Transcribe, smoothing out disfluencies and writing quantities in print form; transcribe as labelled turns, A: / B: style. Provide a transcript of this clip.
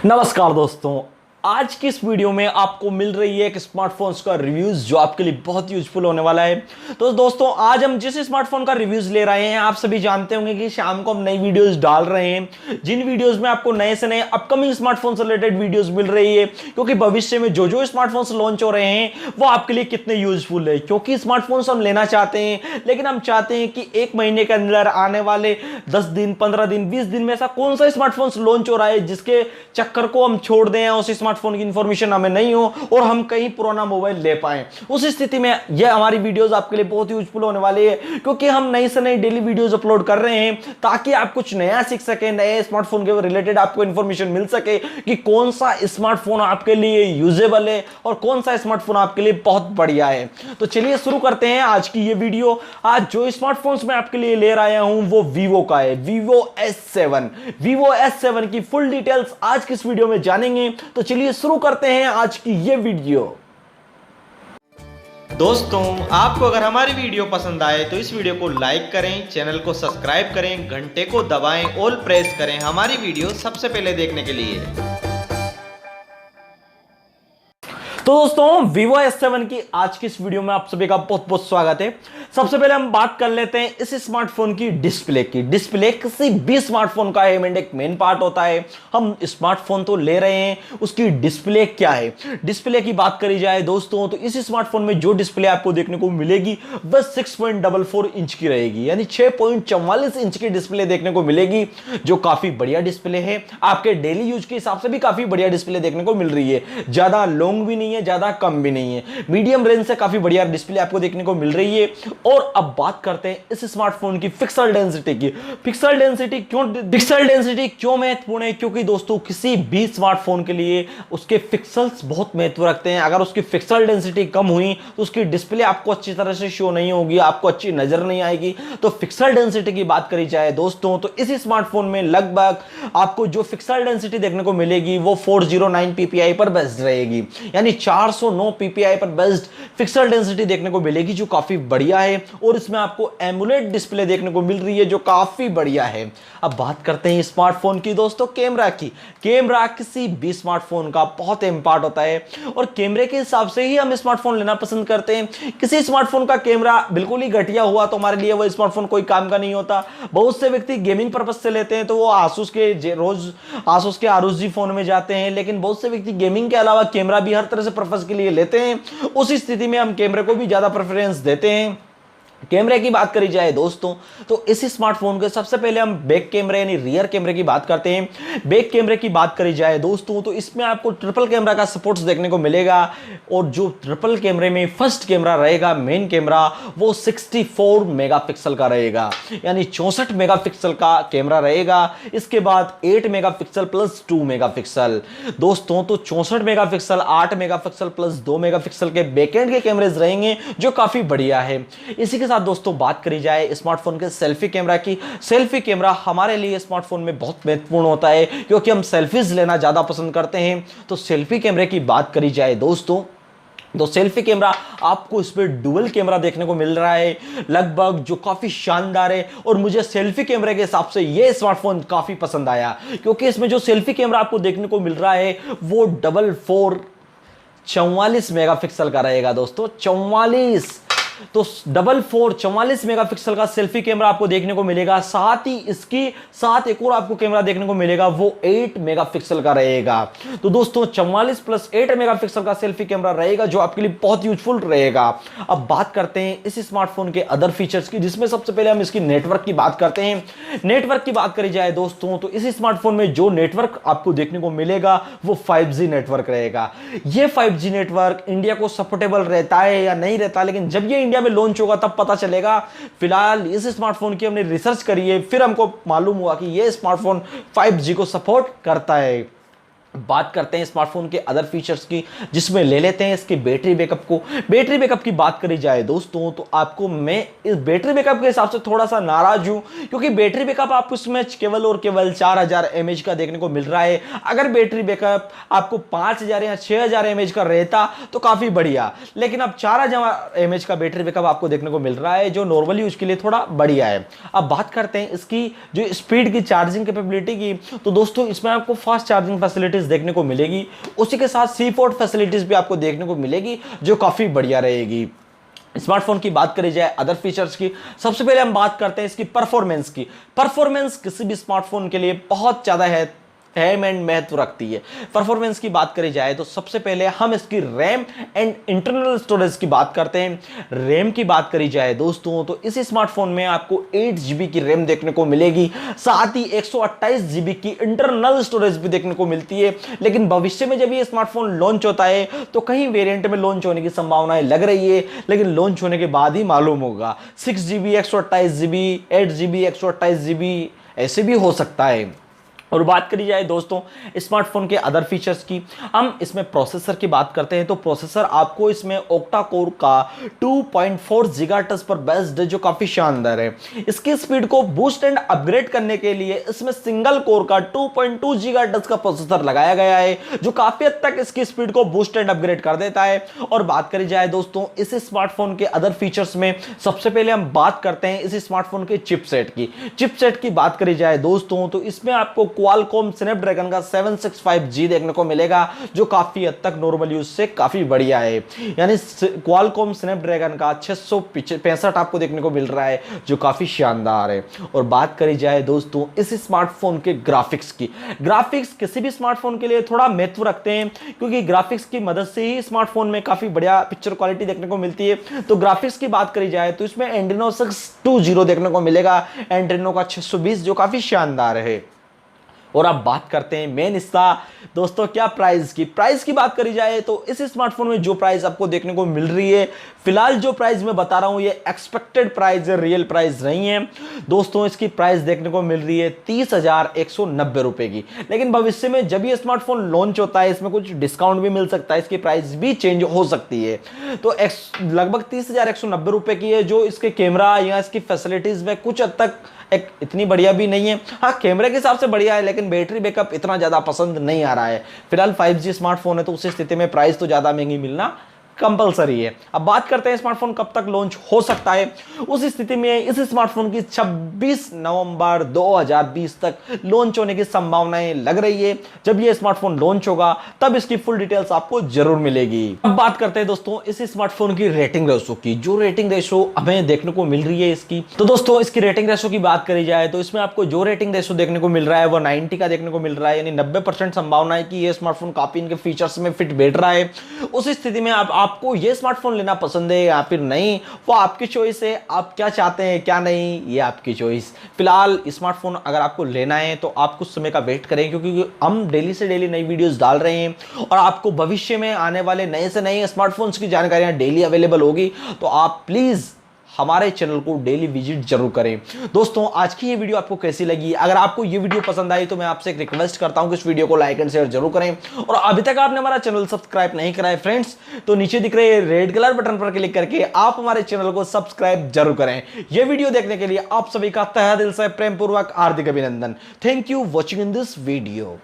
A: नमस्कार दोस्तों, आज की इस वीडियो में आपको मिल रही है एक स्मार्टफोन्स का रिव्यूज जो आपके लिए बहुत यूजफुल होने वाला है। तो दोस्तों, आज हम जिस स्मार्टफोन का रिव्यूज ले रहे हैं, आप सभी जानते होंगे कि शाम को हम नई वीडियोस डाल रहे हैं, जिन वीडियोस में आपको नए से नए अपकमिंग स्मार्टफोन से रिलेटेड वीडियोस मिल रही है, क्योंकि भविष्य में जो जो स्मार्टफोन्स लॉन्च हो रहे हैं वो आपके लिए कितने यूजफुल है। क्योंकि स्मार्टफोन्स हम लेना चाहते हैं, लेकिन हम चाहते हैं कि एक महीने के अंदर आने वाले 10 दिन, 15 दिन, 20 दिन में ऐसा कौन सा स्मार्टफोन्स लॉन्च हो रहा है जिसके चक्कर को हम छोड़ दें, उस स्मार्टफोन की इंफॉर्मेशन हमें नहीं हो और हम कहीं पुराना मोबाइल ले पाएं। उस स्थिति में यह हमारी वीडियोस आपके लिए बहुत यूजफुल होने वाली है, क्योंकि हम नई से नई डेली वीडियोस अपलोड कर रहे हैं ताकि आप कुछ नया सीख सके, नए स्मार्टफोन के रिलेटेड आपको इंफॉर्मेशन मिल सके कि कौन सा स्मार्टफोन आपके लिए यूजेबल है और कौन सा स्मार्टफोन आपके लिए बहुत बढ़िया है। तो चलिए शुरू करते हैं आज की ये वीडियो। आज जो स्मार्टफोन्स मैं आपके लिए ले आया हूं वो वीवो का है, वीवो S7 की फुल डिटेल्स आज की इस वीडियो में जानेंगे। तो चलिए शुरू करते हैं आज की ये वीडियो।
B: दोस्तों, आपको अगर हमारी वीडियो पसंद आए तो इस वीडियो को लाइक करें, चैनल को सब्सक्राइब करें, घंटे को दबाएं, ऑल प्रेस करें हमारी वीडियो सबसे पहले देखने के लिए।
A: तो दोस्तों, Vivo S7 की आज की इस वीडियो में आप सभी का बहुत बहुत स्वागत है। सबसे पहले हम बात कर लेते हैं इस स्मार्टफोन की डिस्प्ले की। डिस्प्ले किसी भी स्मार्टफोन का एक मेन पार्ट होता है। हम स्मार्टफोन तो ले रहे हैं, उसकी डिस्प्ले क्या है। डिस्प्ले की बात करी जाए दोस्तों, तो इस स्मार्टफोन में जो डिस्प्ले आपको देखने को मिलेगी बस 6.44 इंच की रहेगी, यानी 6.44 इंच की डिस्प्ले देखने को मिलेगी, जो काफी बढ़िया डिस्प्ले है। आपके डेली यूज के हिसाब से भी काफी बढ़िया डिस्प्ले देखने को मिल रही है। ज्यादा लॉन्ग भी नहीं है, ज्यादा कम भी नहीं है, मीडियम रेंज से काफी बढ़िया डिस्प्ले आपको देखने को मिल रही है। और अब बात करते हैं इस स्मार्टफोन की पिक्सल डेंसिटी की। पिक्सल डेंसिटी क्यों महत्वपूर्ण है? क्योंकि दोस्तों, किसी भी स्मार्टफोन के लिए उसके पिक्सल्स बहुत महत्व रखते हैं। अगर उसकी पिक्सल डेंसिटी कम हुई तो उसकी डिस्प्ले आपको अच्छी तरह से शो नहीं होगी, आपको अच्छी नजर नहीं आएगी। तो पिक्सल डेंसिटी की बात करी जाए दोस्तों, तो इस स्मार्टफोन में लगभग आपको जो पिक्सल डेंसिटी देखने को मिलेगी वो 409 ppi पर बेस्ड रहेगी, यानी 409 ppi पर बेस्ड पिक्सल डेंसिटी देखने को मिलेगी, जो काफी बढ़िया है। और इसमें आपको एमुलेट डिस्प्ले देखने को मिल रही है, जो काफी बढ़िया है। अब बात करते हैं स्मार्टफोन की दोस्तों, कैमरा की। कैमरा किसी भी स्मार्टफोन का बहुत इंपॉर्टेंट होता है और कैमरे के हिसाब से ही हम स्मार्टफोन लेना पसंद करते हैं। किसी स्मार्टफोन का कैमरा बिल्कुल ही घटिया हुआ तो हमारे लिए वो स्मार्टफोन कोई काम का नहीं होता। बहुत से व्यक्ति गेमिंग पर्पज से लेते हैं तो वो आसूस के ROG फोन में जाते हैं, लेकिन बहुत से व्यक्ति गेमिंग के अलावा कैमरा भी हर तरह से पर्पज के लिए लेते हैं। उस स्थिति में हम कैमरे को भी ज्यादा प्रेफरेंस देते हैं। कैमरे की बात करी जाए दोस्तों, तो इस स्मार्टफोन के सबसे पहले हम बैक कैमरे यानी रियर कैमरे की बात करते हैं। बैक कैमरे की बात करी जाए दोस्तों, तो इसमें आपको ट्रिपल कैमरा का सपोर्ट्स देखने को मिलेगा। और जो ट्रिपल कैमरे में फर्स्ट कैमरा रहेगा, मेन कैमरा, वो 64 मेगापिक्सल का रहेगा, यानी 64 मेगापिक्सल का कैमरा रहेगा। इसके बाद 8 मेगापिक्सल प्लस 2 मेगापिक्सल दोस्तों, तो 64 मेगापिक्सल, 8 मेगापिक्सल प्लस 2 मेगापिक्सल के बैकएंड के कैमरेज रहेंगे, जो काफी बढ़िया है। इसी के साथ दोस्तों बात करी जाए स्मार्टफोन के सेल्फी कैमरा की। सेल्फी कैमरा हमारे लिए स्मार्टफोन में बहुत महत्वपूर्ण होता है, क्योंकि हम सेल्फीज लेना ज्यादा पसंद करते हैं। तो सेल्फी कैमरे की बात करी जाए दोस्तों, तो सेल्फी कैमरा आपको इस पे डुअल कैमरा देखने को मिल रहा है लगभग, जो काफी शानदार है। और मुझे सेल्फी कैमरे के हिसाब से ये स्मार्टफोन काफी पसंद आया, क्योंकि इसमें जो सेल्फी कैमरा आपको देखने को मिल रहा है वो 44 मेगापिक्सल का रहेगा दोस्तों। 44 मेगापिक्सल का सेल्फी कैमरा आपको देखने को मिलेगा। साथ ही इसकी साथ एक और आपको कैमरा देखने को मिलेगा, वो 8 मेगापिक्सल का रहेगा। तो दोस्तों, 44 प्लस 8 मेगापिक्सल का सेल्फी कैमरा रहेगा, जो आपके लिए बहुत यूजफुल रहेगा। अब बात करते हैं इस स्मार्टफोन के अदर फीचर्स की, जिसमें सबसे पहले हम इसकी नेटवर्क की बात करते हैं। नेटवर्क की बात करी जाए दोस्तों, तो इस स्मार्टफोन में जो नेटवर्क आपको देखने को मिलेगा वो 5G नेटवर्क रहेगा। ये 5G नेटवर्क इंडिया को सपोर्टेबल रहता है या नहीं रहता, लेकिन जब ये इंडिया में लॉन्च होगा तब पता चलेगा। फिलहाल इस स्मार्टफोन की हमने रिसर्च करी है, फिर हमको मालूम हुआ कि ये स्मार्टफोन 5G को सपोर्ट करता है। बात करते हैं स्मार्टफोन के अदर फीचर्स की, जिसमें ले लेते हैं इसकी बैटरी बैकअप को। बैटरी बैकअप की बात करी जाए दोस्तों, तो आपको मैं इस बैटरी बैकअप के हिसाब से थोड़ा सा नाराज हूं, क्योंकि बैटरी बैकअप आपको इसमें केवल और केवल 4000 mAh का देखने को मिल रहा है। अगर बैटरी बैकअप आपको 5000 या 6000 mAh का रहता तो काफी बढ़िया, लेकिन अब 4000 mAh का बैटरी बैकअप आपको देखने को मिल रहा है, जो नॉर्मल यूज के लिए थोड़ा बढ़िया है। अब बात करते हैं इसकी जो स्पीड की चार्जिंग कैपेबिलिटी की, तो दोस्तों इसमें आपको फास्ट चार्जिंग फैसिलिटी फैसिलिटीज देखने को मिलेगी, उसी के साथ सी पोर्ट फैसिलिटीज भी आपको देखने को मिलेगी जो काफी बढ़िया रहेगी। स्मार्टफोन की बात करी जाए अदर फीचर्स की, सबसे पहले हम बात करते हैं इसकी परफॉर्मेंस की। परफॉर्मेंस किसी भी स्मार्टफोन के लिए बहुत ज़्यादा है अहम एंड महत्व रखती है। परफॉर्मेंस की बात करी जाए तो सबसे पहले हम इसकी रैम एंड इंटरनल स्टोरेज की बात करते हैं। रैम की बात करी जाए दोस्तों तो इस स्मार्टफोन में आपको 8 GB की रैम देखने को मिलेगी, साथ ही 128 GB की इंटरनल स्टोरेज भी देखने को मिलती है। लेकिन भविष्य में जब ये स्मार्टफोन लॉन्च होता है तो कहीं वेरिएंट में लॉन्च होने की संभावनाएं लग रही है, लेकिन लॉन्च होने के बाद ही मालूम होगा। 6 GB 128 GB 8 GB 128 GB ऐसे भी हो सकता है। और बात करी जाए दोस्तों स्मार्टफोन के अदर फीचर्स की, हम इसमें प्रोसेसर की बात करते हैं तो प्रोसेसर आपको इसमें ऑक्टा कोर का 2.4 गीगाहर्ट्ज पर बेस्ड है जो काफी शानदार है। इसकी स्पीड को बूस्ट एंड अपग्रेड करने के लिए इसमें सिंगल कोर का 2.2 गीगाहर्ट्ज का प्रोसेसर लगाया गया है जो काफी हद तक इसकी स्पीड को बूस्ट एंड अपग्रेड कर देता है। और बात करी जाए दोस्तों इस स्मार्टफोन के अदर फीचर्स में, सबसे पहले हम बात करते हैं इस स्मार्टफोन के चिपसेट की। चिपसेट की बात करी जाए दोस्तों तो इसमें आपको क्वालकॉम स्नैपड्रैगन का 765G देखने को मिलेगा जो काफी हद तक नॉर्मल यूज से काफी बढ़िया है। यानी क्वालकॉम स्नैपड्रैगन का 665 आपको देखने को मिल रहा है जो काफी शानदार है। और बात करी जाए दोस्तों इस स्मार्टफोन के ग्राफिक्स की, ग्राफिक्स किसी भी स्मार्टफोन के लिए थोड़ा महत्व रखते हैं क्योंकि ग्राफिक्स की मदद से ही स्मार्टफोन में काफी बढ़िया पिक्चर क्वालिटी देखने को मिलती है। तो ग्राफिक्स की बात करी जाए तो इसमें एंड्रीनो 620 देखने को मिलेगा, एंड्रीनो का 620 जो काफी शानदार है। और अब बात करते हैं मेन हिस्सा दोस्तों क्या प्राइस की बात करी जाए तो इस स्मार्टफोन में जो प्राइस आपको देखने को मिल रही है, फिलहाल जो प्राइस मैं बता रहा हूं ये एक्सपेक्टेड प्राइस है, रियल प्राइस नहीं है दोस्तों। इसकी प्राइस देखने को मिल रही है 30,190 रुपए की। लेकिन भविष्य में जब ये स्मार्टफोन लॉन्च होता है इसमें कुछ डिस्काउंट भी मिल सकता है, इसकी प्राइस भी चेंज हो सकती है। तो लगभग 30,190 रुपए की है जो इसके कैमरा या इसकी फैसिलिटीज में कुछ हद तक एक इतनी बढ़िया भी नहीं है। हाँ कैमरे के हिसाब से बढ़िया है लेकिन बैटरी बैकअप इतना ज्यादा पसंद नहीं आ रहा है। फिलहाल 5G स्मार्टफोन है तो उस स्थिति में प्राइस तो ज्यादा महंगी मिलना कंपलसरी है। अब बात करते हैं स्मार्टफोन कब तक लॉन्च हो सकता है। उस स्थिति में इस स्मार्टफोन की 26 नवंबर 2020 तक लॉन्च होने की संभावनाएं लग रही है। जब ये स्मार्टफोन लॉन्च होगा तब इसकी फुल डिटेल्स आपको जरूर मिलेगी। अब बात करते हैं दोस्तों इस स्मार्टफोन की रेटिंग रेशो की, जो रेटिंग रेशो हमें देखने को मिल रही है इसकी। तो दोस्तों इसकी रेटिंग रेशो की बात करी जाए तो इसमें आपको जो रेटिंग रेशो देखने को मिल रहा है वो 90 का देखने को मिल रहा है, यानी 90% संभावना है कि ये स्मार्टफोन काफी इनके फीचर्स में फिट बैठ रहा है। उस स्थिति में आपको ये स्मार्टफोन लेना पसंद है या फिर नहीं वो आपकी चॉइस है। आप क्या चाहते हैं क्या नहीं ये आपकी चॉइस। फिलहाल स्मार्टफोन अगर आपको लेना है तो आप कुछ समय का वेट करें क्योंकि हम डेली से डेली नई वीडियोस डाल रहे हैं और आपको भविष्य में आने वाले नए से नए स्मार्टफोन्स की जानकारियां डेली अवेलेबल होगी। तो आप प्लीज हमारे चैनल को डेली विजिट जरूर करें। दोस्तों आज की ये वीडियो आपको कैसी लगी? अगर आपको ये वीडियो पसंद आई तो मैं आपसे एक रिक्वेस्ट करता हूं कि इस वीडियो को लाइक एंड शेयर जरूर करें। और अभी तक आपने हमारा चैनल सब्सक्राइब नहीं करा है फ्रेंड्स तो नीचे दिख रहे रेड कलर बटन पर क्लिक करके आप हमारे चैनल को सब्सक्राइब जरूर करें। यह वीडियो देखने के लिए आप सभी का तहे दिल से प्रेम पूर्वक हार्दिक अभिनंदन। Thank you watching in this video.